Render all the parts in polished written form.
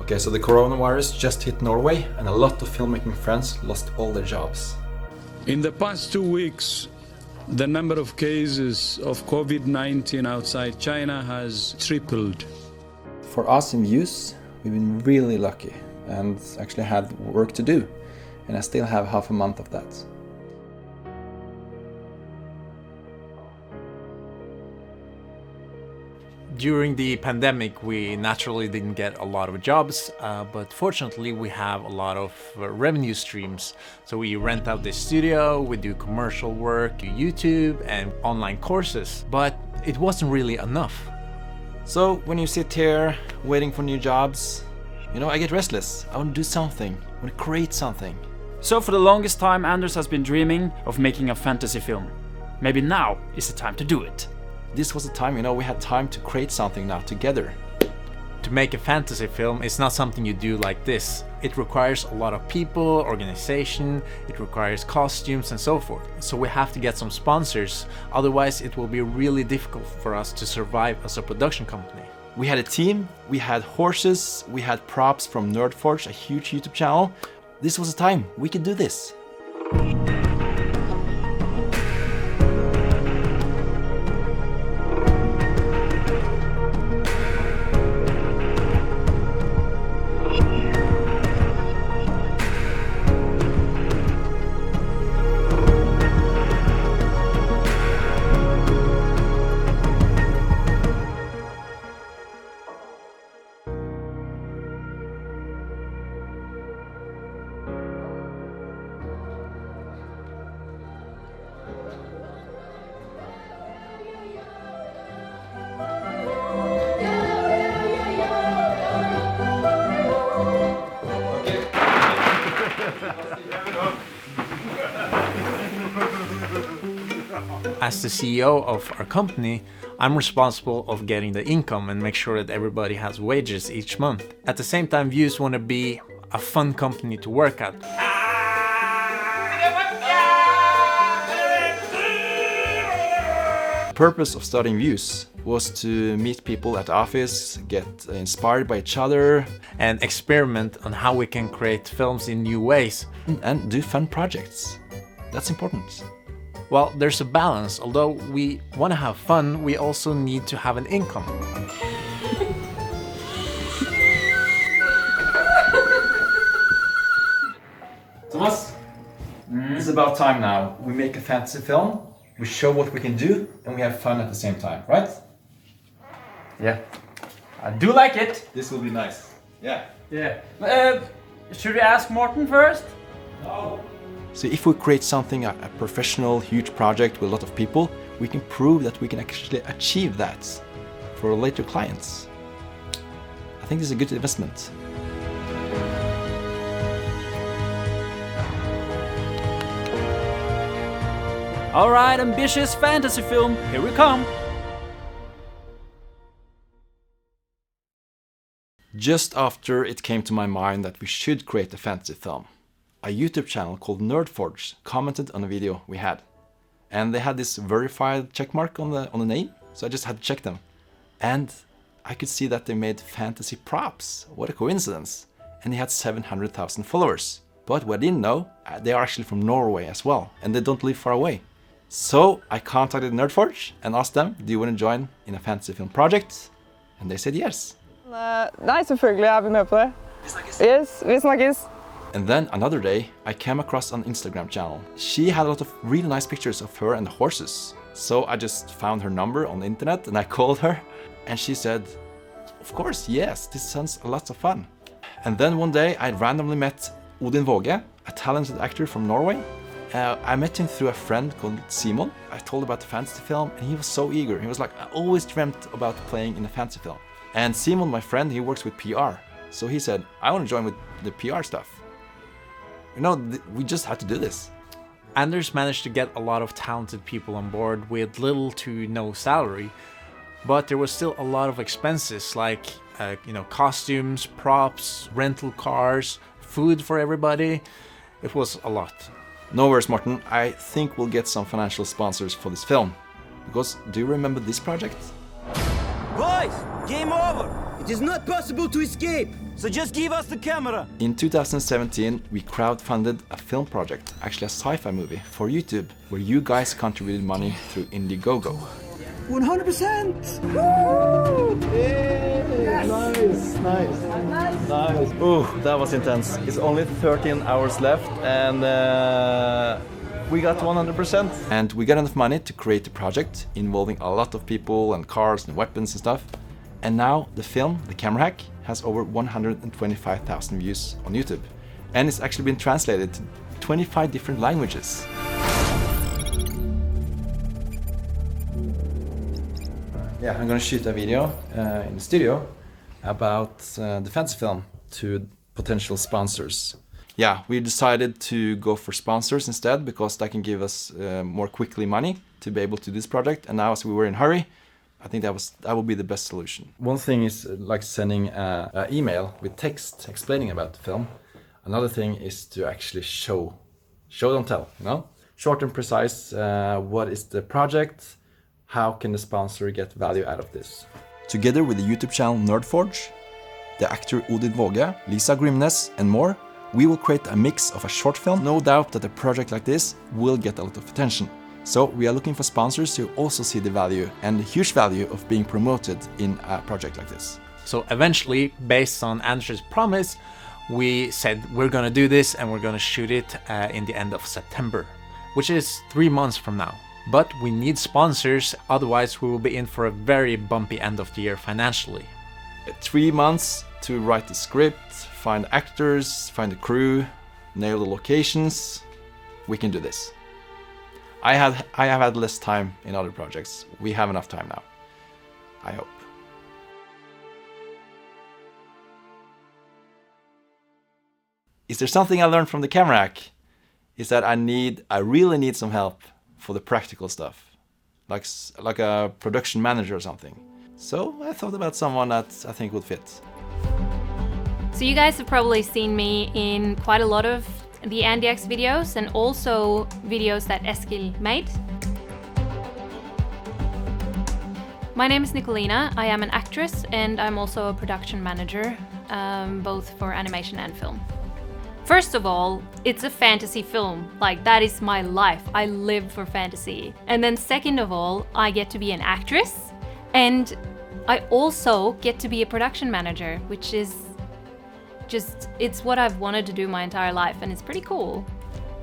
Okay, so the coronavirus just hit Norway and a lot of filmmaking friends lost all their jobs. In the past 2 weeks, the number of cases of COVID-19 outside China has tripled. For us in VJUS, we've been really lucky and actually had work to do, and I still have half a month of that. During the pandemic, we naturally didn't get a lot of jobs, but fortunately we have a lot of revenue streams. So we rent out the studio, we do commercial work, do YouTube and online courses, but it wasn't really enough. So when you sit here waiting for new jobs, I get restless. I want to do something, I want to create something. So for the longest time, Anders has been dreaming of making a fantasy film. Maybe now is the time to do it. This was the time, we had time to create something now together. To make a fantasy film is not something you do like this. It requires a lot of people, organization, it requires costumes and so forth. So we have to get some sponsors, otherwise it will be really difficult for us to survive as a production company. We had a team, we had horses, we had props from Nerdforge, a huge YouTube channel. This was the time, we could do this. As the CEO of our company, I'm responsible of getting the income and make sure that everybody has wages each month. At the same time, VJUS want to be a fun company to work at. The purpose of starting VJUS was to meet people at the office, get inspired by each other, and experiment on how we can create films in new ways. And do fun projects. That's important. Well, there's a balance. Although we want to have fun, we also need to have an income. Thomas, it's about time now. We make a fantasy film, we show what we can do, and we have fun at the same time, right? Yeah, I do like it. This will be nice. Yeah. Yeah. Should we ask Morten first? No. So if we create something, a professional, huge project with a lot of people, we can prove that we can actually achieve that for later clients. I think this is a good investment. All right, ambitious fantasy film, here we come. Just after it came to my mind that we should create a fantasy film, a YouTube channel called Nerdforge commented on a video we had. And they had this verified checkmark on the name, so I just had to check them. And I could see that they made fantasy props. What a coincidence. And they had 700,000 followers. But what I didn't know, they are actually from Norway as well, and they don't live far away. So I contacted Nerdforge and asked them, do you want to join in a fantasy film project? And they said yes. Nei, selvfølgelig er vi med på det. Yes, vi snakkes. And then another day, I came across an Instagram channel. She had a lot of really nice pictures of her and the horses. So I just found her number on the internet and I called her. And she said, of course, yes, this sounds a lot of fun. And then one day I randomly met Odin Våge, a talented actor from Norway. I met him through a friend called Simon. I told about the fantasy film and he was so eager. He was like, I always dreamt about playing in a fantasy film. And Simon, my friend, he works with PR. So he said, I want to join with the PR stuff. We just had to do this. Anders managed to get a lot of talented people on board with little to no salary, but there was still a lot of expenses like costumes, props, rental cars, food for everybody. It was a lot. No worries, Morten. I think we'll get some financial sponsors for this film. Because do you remember this project? Boys, game over! It is not possible to escape, so just give us the camera. In 2017, we crowdfunded a film project, actually a sci-fi movie, for YouTube, where you guys contributed money through Indiegogo. 100%! Woo! Yeah! Nice. Oh, that was intense. It's only 13 hours left, and we got 100%. And we got enough money to create the project, involving a lot of people and cars and weapons and stuff. And now the film, The Camera Hack, has over 125,000 views on YouTube. And it's actually been translated to 25 different languages. Yeah, I'm gonna shoot a video in the studio about the fantasy film to potential sponsors. Yeah, we decided to go for sponsors instead because that can give us more quickly money to be able to do this project. And now as we were in a hurry, I think that would be the best solution. One thing is like sending an email with text explaining about the film. Another thing is to actually show don't tell, you know? Short and precise, what is the project? How can the sponsor get value out of this? Together with the YouTube channel Nerdforge, the actor Odin Våge, Lisa Grimnes and more, we will create a mix of a short film. No doubt that a project like this will get a lot of attention. So we are looking for sponsors who also see the value and the huge value of being promoted in a project like this. So eventually, based on Anders' promise, we said we're gonna do this and we're gonna shoot it in the end of September, which is 3 months from now. But we need sponsors, otherwise we will be in for a very bumpy end of the year financially. 3 months to write the script, find actors, find the crew, nail the locations. We can do this. I have had less time in other projects. We have enough time now. I hope. Is there something I learned from the camera hack? Is that I really need some help for the practical stuff, like a production manager or something. So I thought about someone that I think would fit. So you guys have probably seen me in quite a lot of the Andyax videos and also videos that Eskil made. My name is Nicolina. I am an actress and I'm also a production manager, both for animation and film. First of all, it's a fantasy film. Like, that is my life. I live for fantasy. And then second of all, I get to be an actress and I also get to be a production manager, which is just, it's what I've wanted to do my entire life and it's pretty cool.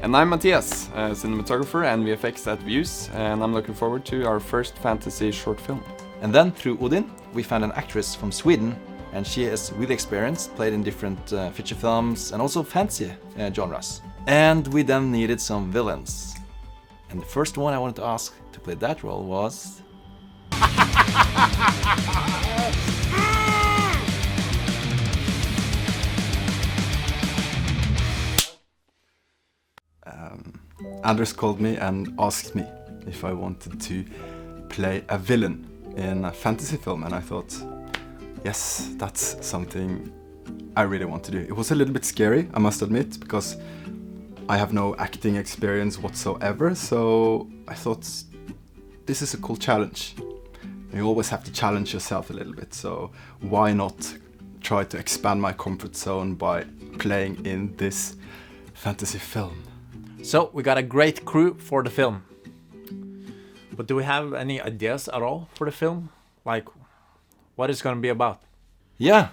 And I'm Matthias, a cinematographer and VFX at VJUS, and I'm looking forward to our first fantasy short film. And then through Odin, we found an actress from Sweden, and she is really experienced, played in different feature films and also fantasy genres. And we then needed some villains. And the first one I wanted to ask to play that role was... Anders called me and asked me if I wanted to play a villain in a fantasy film, and I thought, yes, that's something I really want to do. It was a little bit scary, I must admit, because I have no acting experience whatsoever, so I thought this is a cool challenge. You always have to challenge yourself a little bit, so why not try to expand my comfort zone by playing in this fantasy film? So we got a great crew for the film. But do we have any ideas at all for the film? Like, what it's gonna be about? Yeah,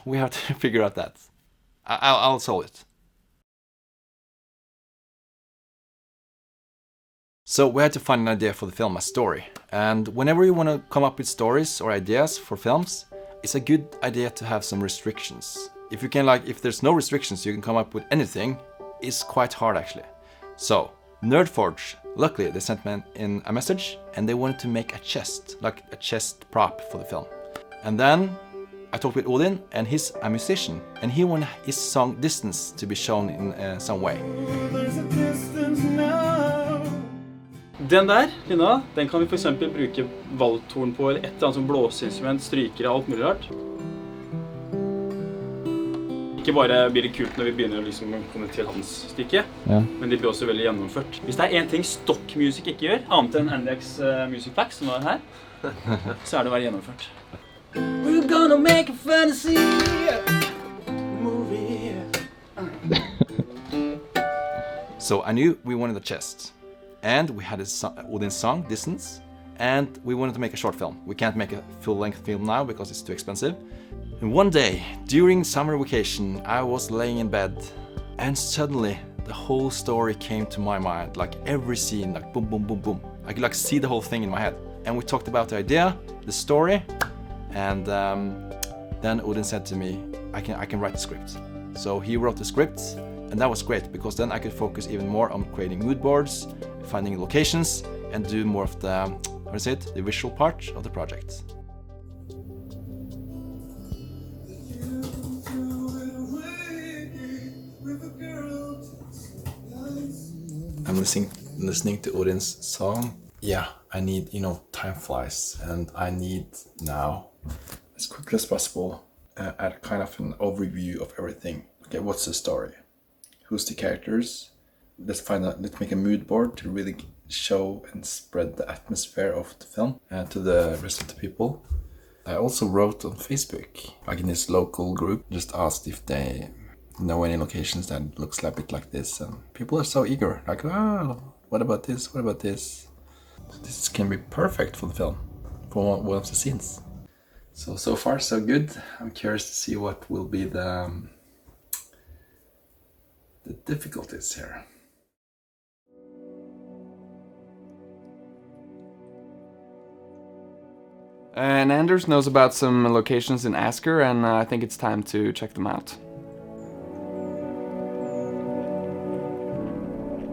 we have to figure out that. I'll solve it. So we had to find an idea for the film, a story. And whenever you want to come up with stories or ideas for films, it's a good idea to have some restrictions. If you can, if there's no restrictions, you can come up with anything. It's quite hard actually. So Nerdforge, luckily they sent me in a message and they wanted to make a chest, like a chest prop for the film. And then I talked with Odin, and he's a musician and he wanted his song Distance to be shown in some way. Den der, Lina, den kan vi for eksempel bruke valgtorn på, eller et eller annet som blåseinstrument, strykere, alt mulig rart. Ikke bare blir det kult når vi begynner å komme til hans stykke, men det blir også veldig gjennomført. Hvis det en ting stock music ikke gjør, annet enn Andyax Music Pack, som var her, så det å være gjennomført. We're gonna gonna make a fantasy movie. So I knew we wanted a chest, and we had Odin's song, Distance, and we wanted to make a short film. We can't make a full-length film now because it's too expensive. And one day, during summer vacation, I was laying in bed, and suddenly the whole story came to my mind, like every scene, like boom, boom, boom, boom. I could like see the whole thing in my head. And we talked about the idea, the story, and then Odin said to me, I can write the script. So he wrote the script, and that was great because then I could focus even more on creating mood boards, finding locations, and do more of the, the visual part of the project. I'm listening to Odin's song. Yeah, I need, time flies, and I need now, as quickly as possible, a kind of an overview of everything. Okay, what's the story? Who's the characters? Let's make a mood board to really show and spread the atmosphere of the film to the rest of the people. I also wrote on Facebook, like in this local group, just asked if they know any locations that looks a bit like this, and people are so eager, like, oh, what about this, what about this? This can be perfect for the film, for one of the scenes. So far so good. I'm curious to see what will be the difficulties here. And Anders knows about some locations in Asker, and I think it's time to check them out.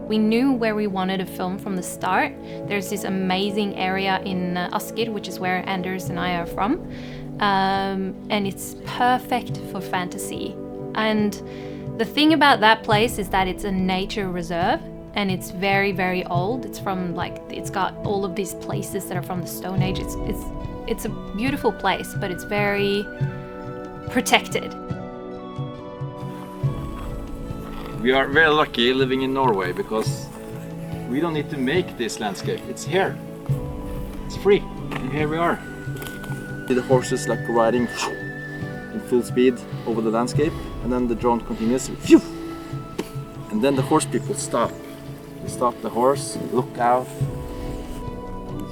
We knew where we wanted to film from the start. There's this amazing area in Asker, which is where Anders and I are from. And it's perfect for fantasy. And the thing about that place is that it's a nature reserve, and it's very, very old. It's from it's got all of these places that are from the Stone Age. It's a beautiful place, but it's very protected. We are very lucky living in Norway because we don't need to make this landscape. It's here. It's free. And here we are. The horses like riding in full speed over the landscape, and then the drone continues. And then the horse people stop. They stop the horse, look out.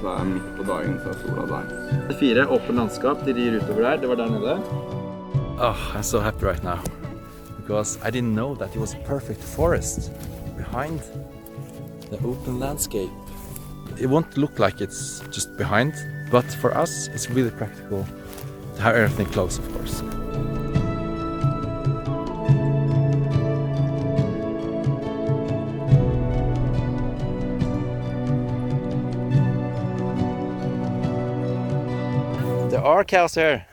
Så midt på dagen, så sola der. 4 åpne landskap, de rir utover der. Det var der nede. Oh, I'm so happy right now. Because I didn't know that it was a perfect forest behind the open landscape. It won't look like it's just behind, but for us it's really practical to have everything close, of course. There are cows here.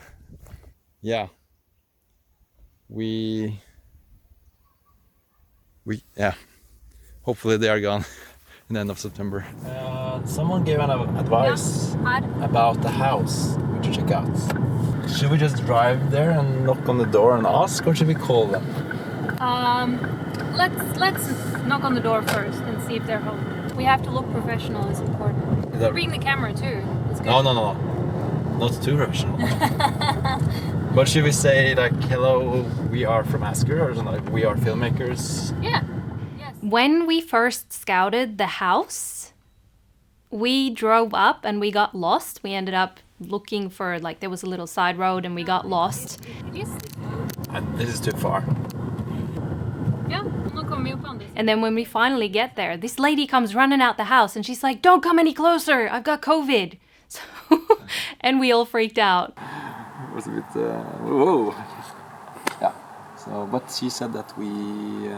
Yeah. Yeah, hopefully they are gone in the end of September. Someone gave an advice about the house we should check out. Should we just drive there and knock on the door and ask, or should we call them? Let's knock on the door first and see if they're home. We have to look professional, it's important. Bring the camera too. No. Not too professional. But should we say like, hello, we are from Asker, or like, we are filmmakers? Yeah. Yes. When we first scouted the house, we drove up and we got lost. We ended up looking for, there was a little side road and we got lost. And this is too far. And then when we finally get there, this lady comes running out the house and she's like, don't come any closer, I've got COVID. So, and we all freaked out. It was a bit, whoa. Yeah, so, but she said that the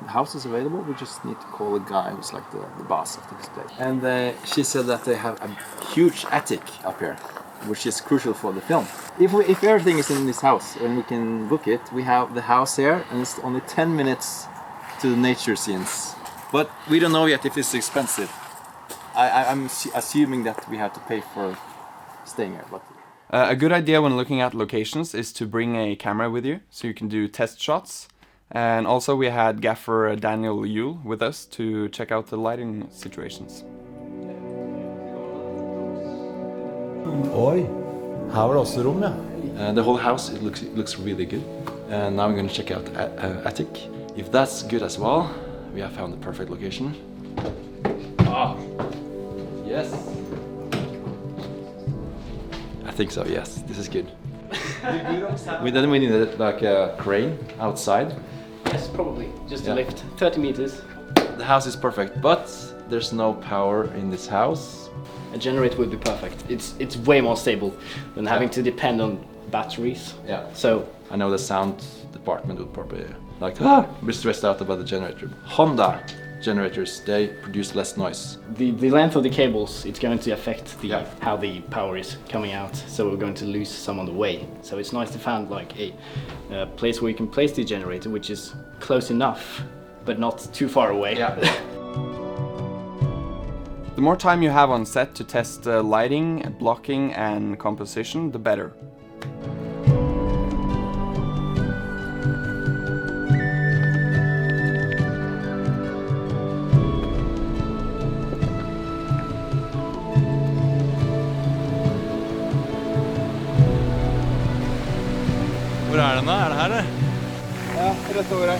house is available, we just need to call a guy who's like the boss of this place. And she said that they have a huge attic up here, which is crucial for the film. If everything is in this house and we can book it, we have the house here, and it's only 10 minutes to the nature scenes. But we don't know yet if it's expensive. I'm assuming that we have to pay for staying here. But a good idea when looking at locations is to bring a camera with you, so you can do test shots. And also we had gaffer Daniel Yule with us to check out the lighting situations. Oi, her var det også rom, ja. The whole house, it looks really good. And now we're going to check out the attic. If that's good as well, we have found the perfect location. Ah, yes. I think so, yes. This is good. Then we needed like a crane outside. Yes, probably. Just a lift, 30 meters. The house is perfect, but there's no power in this house. A generator would be perfect. It's way more stable than having to depend on batteries. Yeah. So I know the sound department would probably like be stressed out about the generator. Honda generators, they produce less noise. the length of the cables, it's going to affect how the power is coming out. So we're going to lose some on the way. So it's nice to find like a place where you can place the generator, which is close enough, but not too far away. Yeah. The more time you have on set to test lighting, blocking and composition, the better. Hvor er den da? Er det her, eller? Ja, rett over her.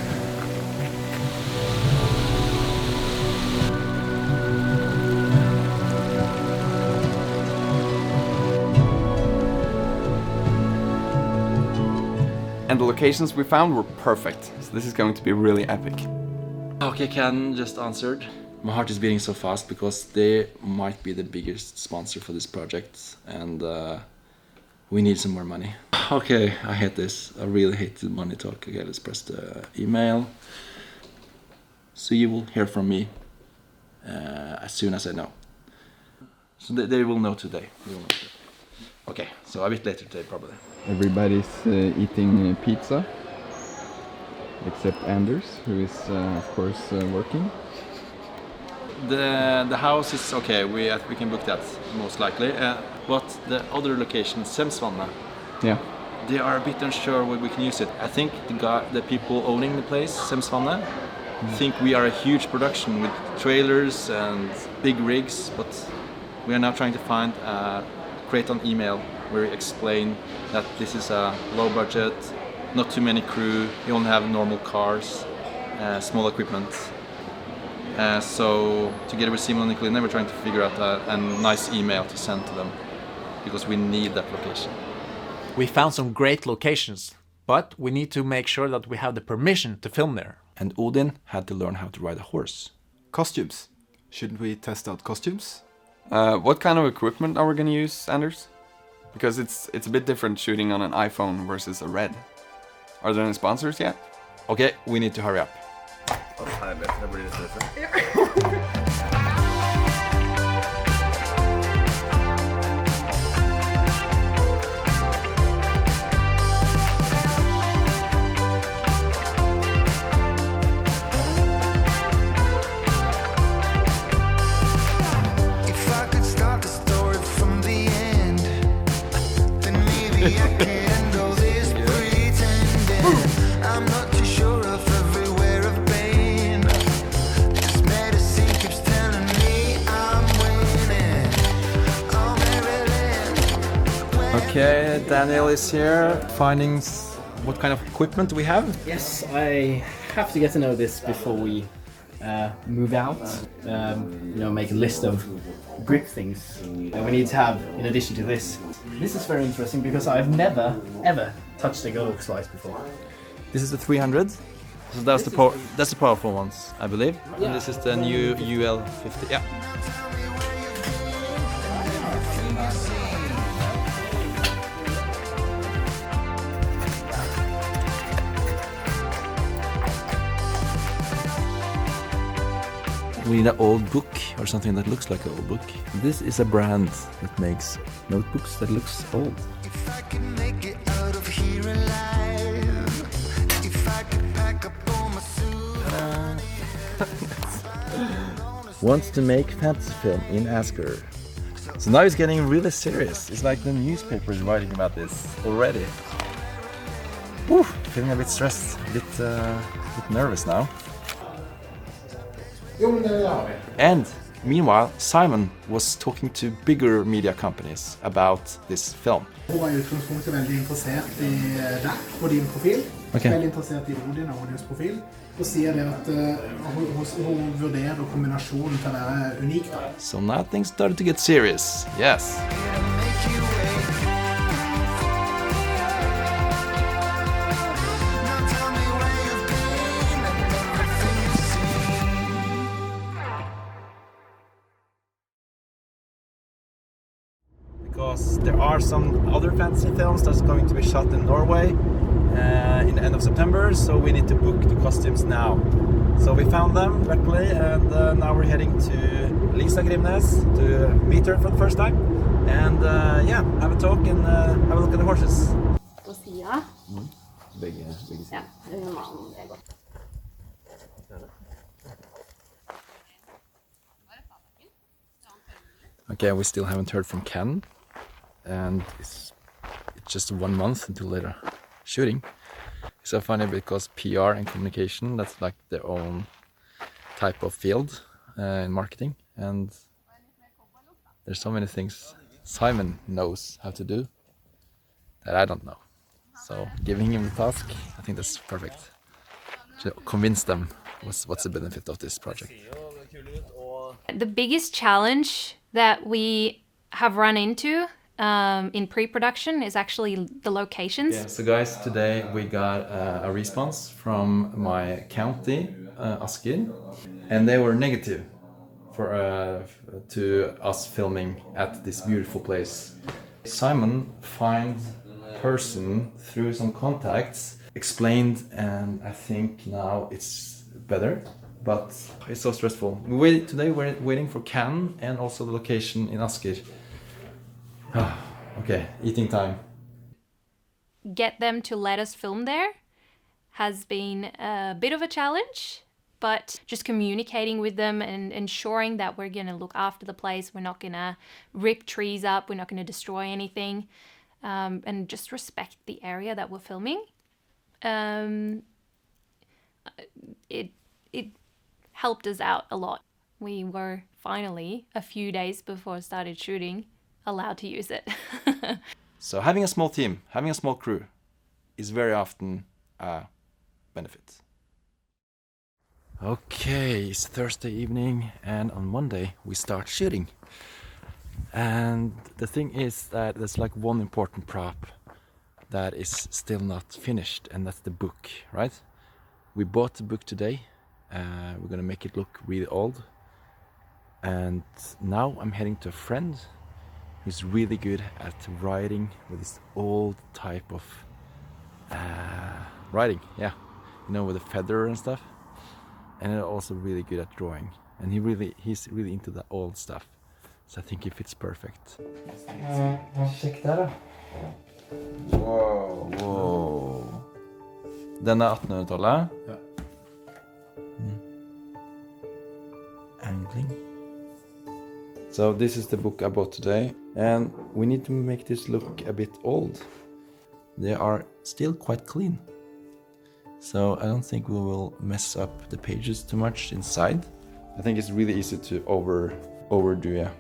And the locations we found were perfect, so this is going to be really epic. Okay, Ken just answered. My heart is beating so fast because they might be the biggest sponsor for this project, and we need some more money. Okay, I hate this. I really hate the money talk. Okay, let's press the email. So you will hear from me as soon as I know. So they will know today. Okay, so a bit later today probably. Everybody's eating pizza, except Anders, who is of course working. The house is okay. We can book that most likely. But the other location, Semsvannet, yeah, they are a bit unsure where we can use it. I think the people owning the place, Semsvannet, think we are a huge production with trailers and big rigs, but we are now trying to create an email where we explain that this is a low budget, not too many crew, you only have normal cars, small equipment. So together with Simon and Nicolina, we're trying to figure out a nice email to send to them, because we need that location. We found some great locations, but we need to make sure that we have the permission to film there. And Odin had to learn how to ride a horse. Costumes. Shouldn't we test out costumes? What kind of equipment are we going to use, Anders? Because it's a bit different shooting on an iPhone versus a Red. Are there any sponsors yet? Okay, we need to hurry up. Okay, Daniel is here, finding what kind of equipment we have. Yes, I have to get to know this before we move out. Make a list of grip things that we need to have in addition to this. This is very interesting because I've never ever touched a Godox slice before. This is the 300. So that's the powerful ones, I believe. Yeah. And this is the new UL50. Yeah. We need an old book or something that looks like an old book. This is a brand that makes notebooks that looks old. If I can make it out of here alive, if I could pack up all my suits. Wants to make fantasy film in Asker. So now it's getting really serious. It's like the newspaper is writing about this already. Woo, feeling a bit stressed, a bit nervous now. And Meanwhile, Simon was talking to bigger media companies about this film. Hun var i utgangspunktet veldig interessert i deg og din profil. Okay. Veldig interessert i din og din profil. Og sier det at hun vurderer kombinasjonen til å være unik. Da. So now things started to get serious. Yes. Because there are some other fantasy films that's going to be shot in Norway in the end of September, so we need to book the costumes now. So we found them directly, and now we're heading to Lisa Grimnes to meet her for the first time, and yeah, have a talk and have a look at the horses. På sida. Begge Ja, det er mannen, det er godt. Okay, we still haven't heard from Ken, and it's just 1 month until they're shooting. It's so funny because PR and communication, that's like their own type of field in marketing, and there's so many things Simon knows how to do that I don't know. So giving him the task, I think that's perfect. To convince them what's the benefit of this project. The biggest challenge that we have run into in pre-production is actually the locations. Yeah, so guys, today we got a response from my county, Asker, and they were negative to us filming at this beautiful place. Simon find person through some contacts, explained, and I think now it's better. But it's so stressful. Today we're waiting for Cannes and also the location in Asker. Okay, eating time. Get them to let us film there has been a bit of a challenge, but just communicating with them and ensuring that we're going to look after the place, we're not going to rip trees up, we're not going to destroy anything, and just respect the area that we're filming. It helped us out a lot. We were finally, a few days before started shooting, allowed to use it. So having a small team, having a small crew is very often a benefit. Okay, it's Thursday evening and on Monday we start shooting. And the thing is that there's like one important prop that is still not finished, and that's the book, right? We bought the book today. We're gonna make it look really old, and now I'm heading to a friend who's really good at writing with this old type of writing, yeah, you know, with a feather and stuff, and also really good at drawing, and he's really into the old stuff, so I think he fits perfect. Check that out. Wow. Den er 1800-tallet. Ja. Angling. So this is the book I bought today, and we need to make this look a bit old. They are still quite clean, so I don't think we will mess up the pages too much inside. I think it's really easy to overdo, yeah.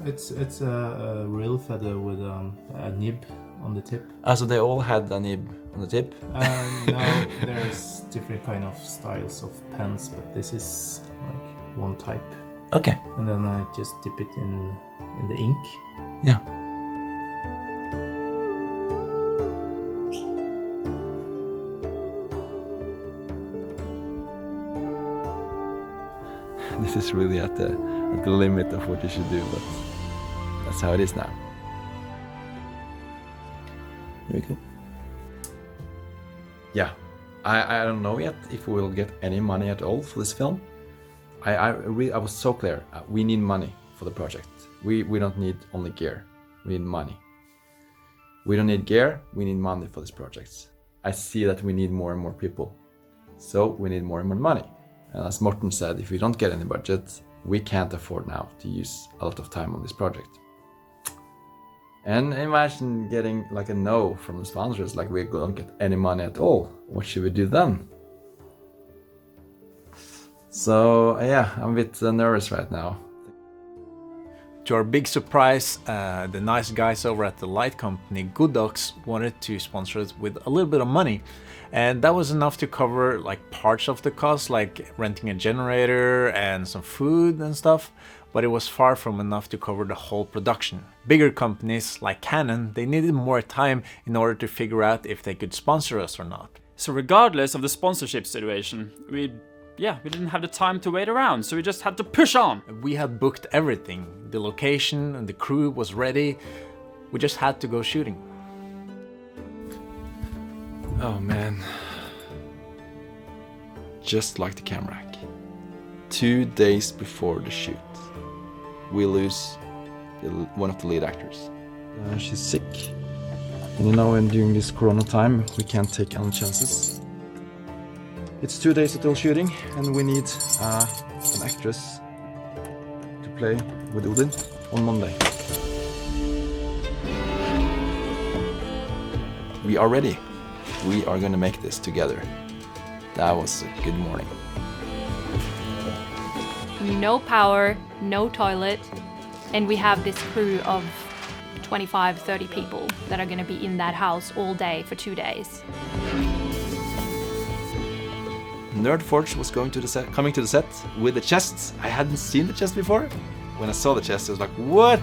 It's a real feather with a nib on the tip. So they all had a nib on the tip? No, there's different kind of styles of pens, but this is like one type. Okay. And then I just dip it in the ink. Yeah. This is really at the limit of what you should do, but that's how it is now. Very cool. Yeah, I don't know yet if we will get any money at all for this film. I was so clear. We need money for the project. We don't need only gear. We need money. We don't need gear. We need money for this project. I see that we need more and more people, so we need more and more money. And as Morten said, if we don't get any budget, we can't afford now to use a lot of time on this project. And imagine getting like a no from the sponsors, like we don't get any money at all. What should we do then? So yeah, I'm a bit nervous right now. To our big surprise, the nice guys over at the light company Gooddox wanted to sponsor us with a little bit of money, and that was enough to cover like parts of the cost, like renting a generator and some food and stuff, but it was far from enough to cover the whole production. Bigger companies like Canon, they needed more time in order to figure out if they could sponsor us or not. So regardless of the sponsorship situation, we didn't have the time to wait around, so we just had to push on. We had booked everything. The location and the crew was ready. We just had to go shooting. Oh man. Just like the camera hack. 2 days before the shoot, we lose one of the lead actors. She's sick. And you know, and during this corona time, we can't take any chances. It's 2 days until shooting, and we need an actress to play with Odin on Monday. We are ready. We are gonna make this together. That was a good morning. No power, no toilet, and we have this crew of 25, 30 people that are gonna be in that house all day for 2 days. Nerdforge was coming to the set with the chest. I hadn't seen the chest before. When I saw the chest, I was like, what?